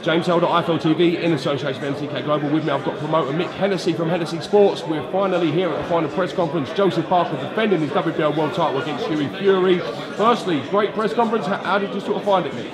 James Elder, IFL-TV, in association with MTK Global. With me, I've got promoter Mick Hennessy from Hennessy Sports. We're finally here at the final press conference. Joseph Parker defending his WBL World title against Hughie Fury. Firstly, great press conference. How did you sort of find it, Mick?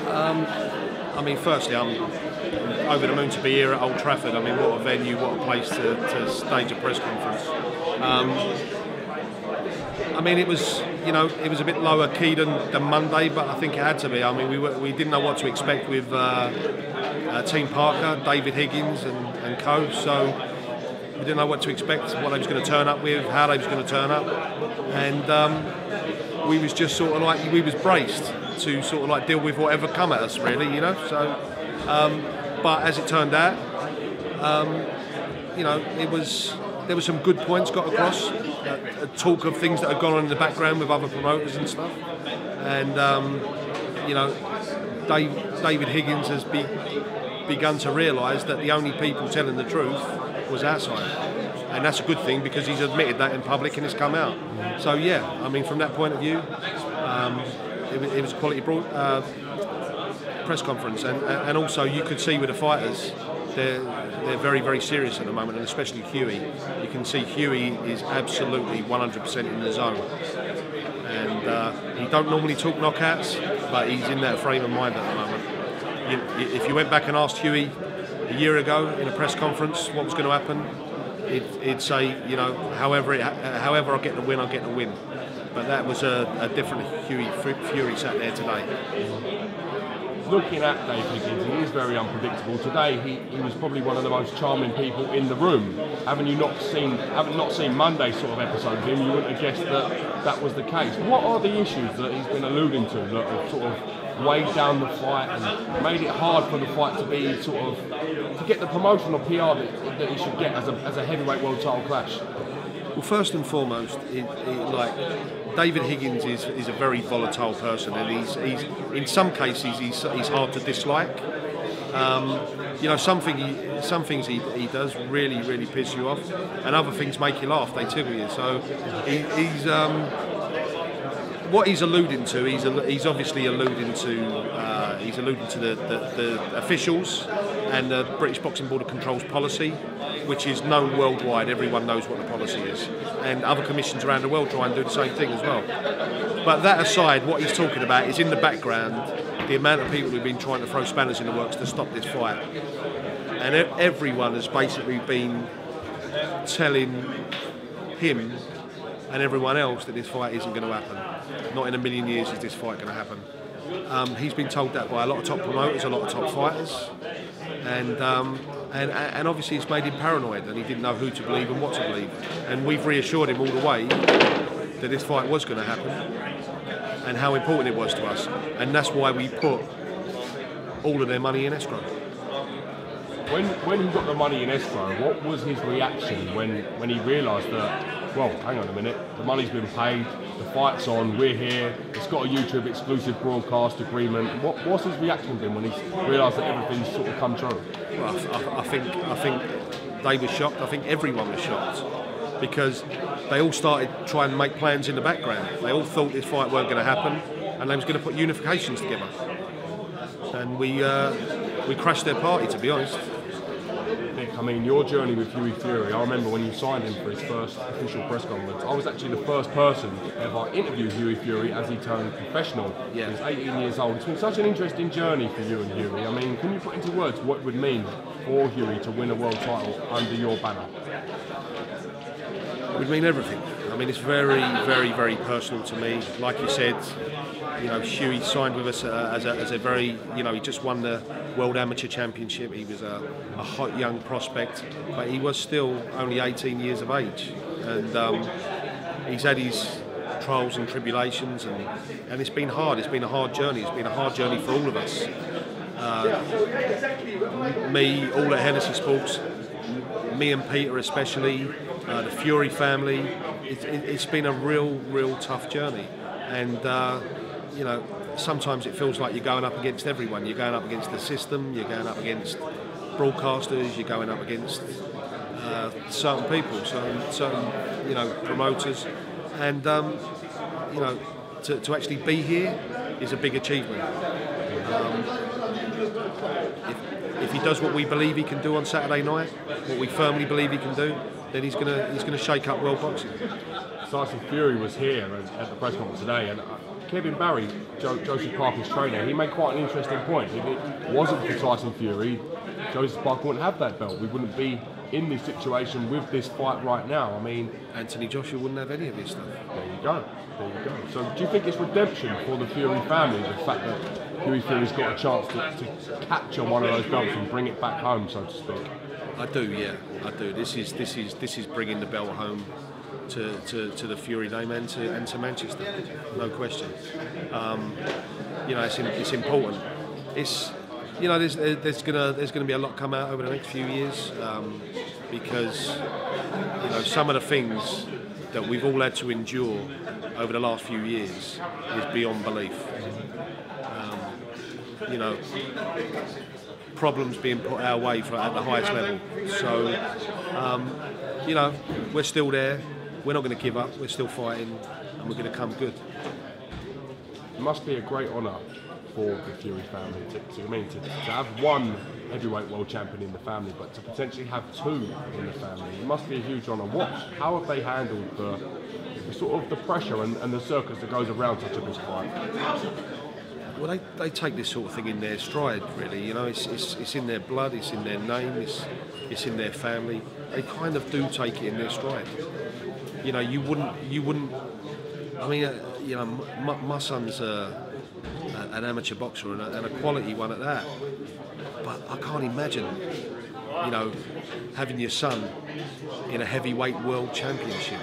I mean, firstly, I'm over the moon to be here at Old Trafford. I mean, what a venue, what a place to stage a press conference. I mean, it was, it was a bit lower key than Monday, but I think it had to be. I mean, we didn't know what to expect with Team Parker, David Higgins and co. So we didn't know what to expect, what they was going to turn up with, how they was going to turn up, and we was just sort of like, we was braced to sort of like deal with whatever come at us, really, So, but as it turned out, there were some good points got across. Talk of things that had gone on in the background with other promoters and stuff, and David Higgins has begun to realise that the only people telling the truth was our side, and that's a good thing because he's admitted that in public and it's come out. So yeah, I mean, from that point of view, it was a quality press conference, and also you could see with the fighters, they're very, very serious at the moment, and especially Hughie. You can see Hughie is absolutely 100% in the zone, and he don't normally talk knockouts, but he's in that frame of mind at the moment. If you went back and asked Hughie a year ago in a press conference what was going to happen, he'd say, however I get the win, I'll get the win. But that was a different Hughie Fury sat there today. Looking at Dave Higgins, he is very unpredictable. Today, he was probably one of the most charming people in the room. Haven't not seen Monday's sort of episode of him, you wouldn't have guessed that was the case. What are the issues that he's been alluding to that have sort of weighed down the fight and made it hard for the fight to be to get the promotional PR that he should get as a heavyweight world title clash? Well, first and foremost, David Higgins is a very volatile person, and he's in some cases he's hard to dislike. Some things he does really piss you off, and other things make you laugh. They tickle you. So he's what he's alluding to. He's obviously alluding to the officials and the British Boxing Board of Control's policy, which is known worldwide. Everyone knows what the policy is, and other commissions around the world try and do the same thing as well. But that aside, what he's talking about is in the background the amount of people who've been trying to throw spanners in the works to stop this fight, and everyone has basically been telling him and everyone else that this fight isn't going to happen. Not in a million years is this fight going to happen. He's been told that by a lot of top promoters, a lot of top fighters, and obviously it's made him paranoid, and he didn't know who to believe and what to believe. And we've reassured him all the way that this fight was going to happen and how important it was to us, and that's why we put all of their money in escrow. When he got the money in escrow, what was his reaction when he realised that, well, hang on a minute, the money's been paid, the fight's on, we're here, it's got a YouTube exclusive broadcast agreement. What's his reaction been when he realised that everything's sort of come true? Well, I think they were shocked. I think everyone was shocked because they all started trying to make plans in the background. They all thought this fight weren't going to happen, and they was going to put unifications together. And we crashed their party, to be honest. Nick, I mean, your journey with Hughie Fury, I remember when you signed him for his first official press conference, I was actually the first person to ever interview Hughie Fury as he turned professional. Yeah. He's 18 years old. It's been such an interesting journey for you and Hughie. I mean, can you put into words what it would mean for Hughie to win a world title under your banner? It would mean everything. I mean, it's very, very, very personal to me. Like you said, Hughie signed with us as a very, he just won the World Amateur Championship. He was a hot young prospect, but he was still only 18 years of age, and he's had his trials and tribulations, and it's been hard. It's been a hard journey. It's been a hard journey for all of us. Me, all at Hennessy Sports, me and Peter especially, the Fury family. It's been a real tough journey, and sometimes it feels like you're going up against everyone. You're going up against the system, you're going up against broadcasters, you're going up against certain people, certain promoters, and to actually be here is a big achievement. if he does what we believe he can do on Saturday night, what we firmly believe he can do, then he's gonna shake up world boxing. Tyson Fury was here at the press conference today, and Kevin Barry, Joseph Parker's trainer, he made quite an interesting point. If it wasn't for Tyson Fury, Joseph Parker wouldn't have that belt. We wouldn't be in this situation with this fight right now. I mean, Anthony Joshua wouldn't have any of his stuff. There you go. So do you think it's redemption for the Fury family, the fact that Hughie Fury's got a chance to capture one of those belts and bring it back home, so to speak? I do, yeah, I do. This is bringing the belt home to the Fury name and to Manchester, no question. It's important. It's there's gonna be a lot come out over the next few years because some of the things that we've all had to endure over the last few years is beyond belief. Problems being put our way at the highest level. So, we're still there. We're not going to give up. We're still fighting, and we're going to come good. It must be a great honour for the Fury family to have one heavyweight world champion in the family, but to potentially have two in the family. It must be a huge honour. How have they handled the sort of the pressure and the circus that goes around such a big fight? Well, they take this sort of thing in their stride, really. It's in their blood, it's in their name, it's in their family. They kind of do take it in their stride. You wouldn't. I mean, my son's an amateur boxer and a quality one at that. But I can't imagine, having your son in a heavyweight world championship.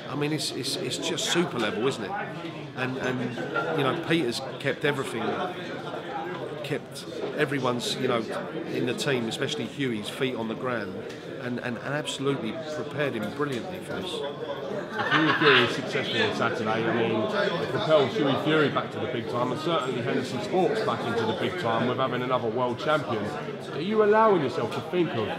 I mean, it's just super level, isn't it? And Peter's kept everyone's, in the team, especially Hughie's, feet on the ground, and absolutely prepared him brilliantly for this. If Hughie Fury is successful on Saturday, I mean, it propels Hughie Fury back to the big time, and certainly Hennessy Sports back into the big time with having another world champion. Are you allowing yourself to think of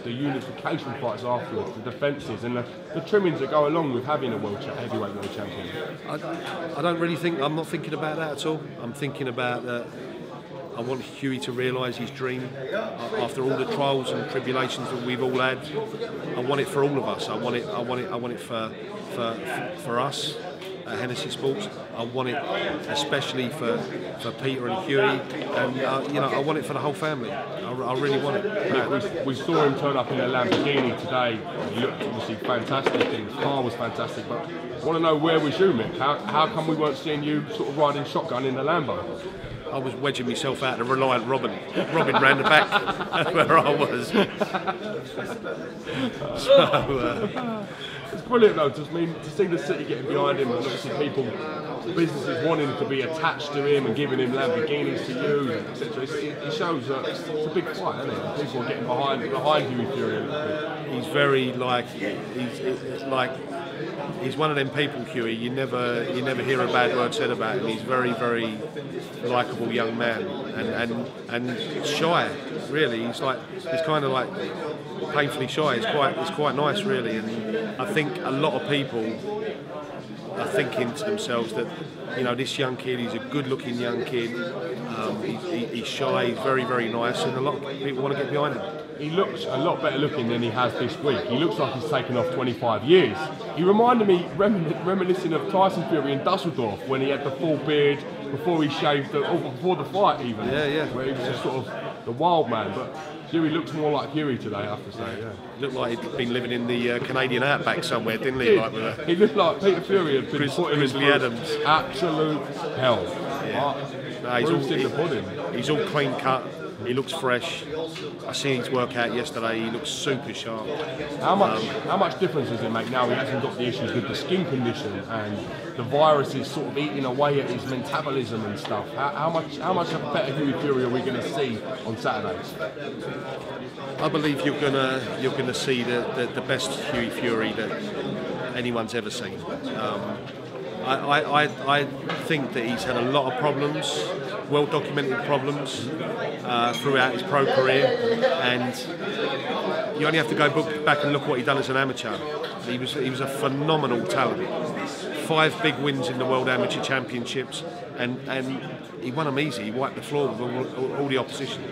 the unification fights afterwards, the defences and the trimmings that go along with having a heavyweight world champion? I'm not thinking about that at all. I'm thinking about that. I want Hughie to realise his dream after all the trials and tribulations that we've all had. I want it for all of us. I want it for us at Hennessy Sports. I want it especially for Peter and Hughie, and I want it for the whole family. I really want it. We saw him turn up in a Lamborghini today. He looked obviously fantastic, and his car was fantastic. But I want to know, where was you, Mick? How come we weren't seeing you sort of riding shotgun in the Lambo? I was wedging myself out of Reliant Robin round the back. That's where I was. It's brilliant though, to see the city getting behind him, and obviously businesses wanting to be attached to him and giving him Lamborghinis to use, etc. It shows that it's a big fight, isn't it? People are getting behind Hughie Fury a little bit. He's very he's one of them people, Hughie. You never hear a bad word said about him. He's very, very likeable young man and shy. Really, he's kind of like painfully shy. It's quite nice, really. And I think a lot of people are thinking to themselves that this young kid, he's a good-looking young kid. He's shy. He's very, very nice, and a lot of people want to get behind him. He looks a lot better looking than he has this week. He looks like he's taken off 25 years. He reminded me, reminiscing of Tyson Fury in Dusseldorf when he had the full beard before he shaved, before the fight even. Yeah. Where he was just sort of the wild man. But Hughie looks more like Hughie today, I have to say. Yeah. He looked like he'd been living in the Canadian outback somewhere, didn't he? He looked like Peter Fury had been putting Grizzly Adams. Absolute hell. Yeah. He's all clean cut. He looks fresh. I seen his workout yesterday. He looks super sharp. How much difference does it make now? He hasn't got the issues with the skin condition and the virus is sort of eating away at his metabolism and stuff. How much of a better Hughie Fury are we going to see on Saturdays? I believe you're gonna see the best Hughie Fury that anyone's ever seen. I think that he's had a lot of problems, well-documented problems throughout his pro career, and you only have to go back and look what he'd done as an amateur. He was a phenomenal talent, 5 big wins in the World Amateur Championships, and he won them easy. He wiped the floor with all the opposition.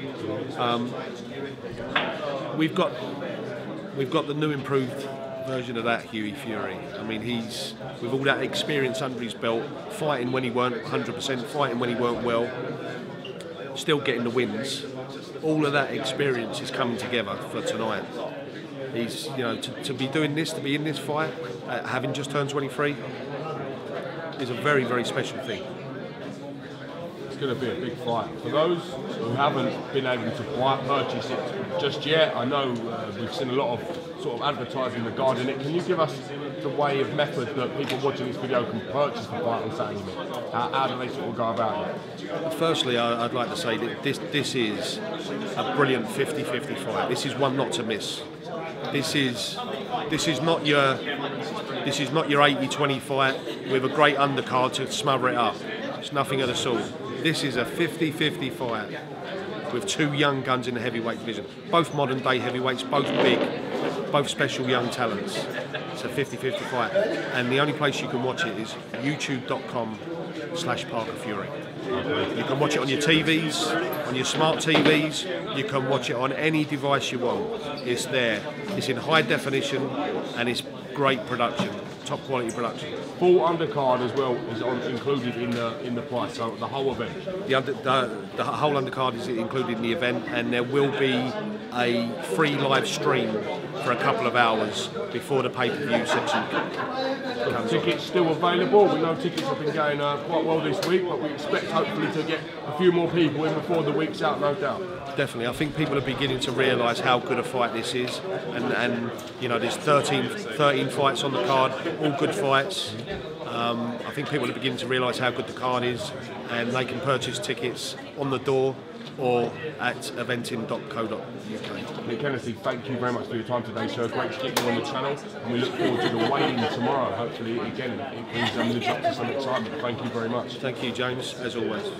We've got the new improved version of that, Hughie Fury. I mean, he's with all that experience under his belt, fighting when he weren't 100%, fighting when he weren't well, still getting the wins. All of that experience is coming together for tonight. He's, you know, to be doing this, to be in this fight, having just turned 23, is a very, very special thing. It's going to be a big fight. For those who haven't been able to purchase it just yet, I know we've seen a lot of sort of advertising regarding it. Can you give us the way of method that people watching this video can purchase the fight on Saturday? How do they sort of go about it? Firstly, I'd like to say that this is a brilliant 50-50 fight. This is one not to miss. This is not your 80-20 fight with a great undercard to smother it up. It's nothing of the sort. This is a 50-50 fight with 2 young guns in the heavyweight division. Both modern day heavyweights, both big, both special young talents. It's a 50-50 fight. And the only place you can watch it is youtube.com/Parker Fury. You can watch it on your TVs, on your smart TVs. You can watch it on any device you want. It's there. It's in high definition, and it's great production, top quality production. Full undercard as well is included in the price, so the whole event. The whole undercard is included in the event, and there will be a free live stream for a couple of hours before the pay-per-view section comes. Tickets still available. We know tickets have been going quite well this week, but we expect hopefully to get a few more people in before the week's out, no doubt. Definitely, I think people are beginning to realise how good a fight this is, and you know, there's 13 fights on the card, all good fights. I think people are beginning to realise how good the card is, and they can purchase tickets on the door or at eventim.co.uk. Mick Hennessy, thank you very much for your time today, sir. Great to get you on the channel, and we look forward to the weigh-in tomorrow. Hopefully, again, it brings lives up to some excitement. Thank you very much. Thank you, James, as always.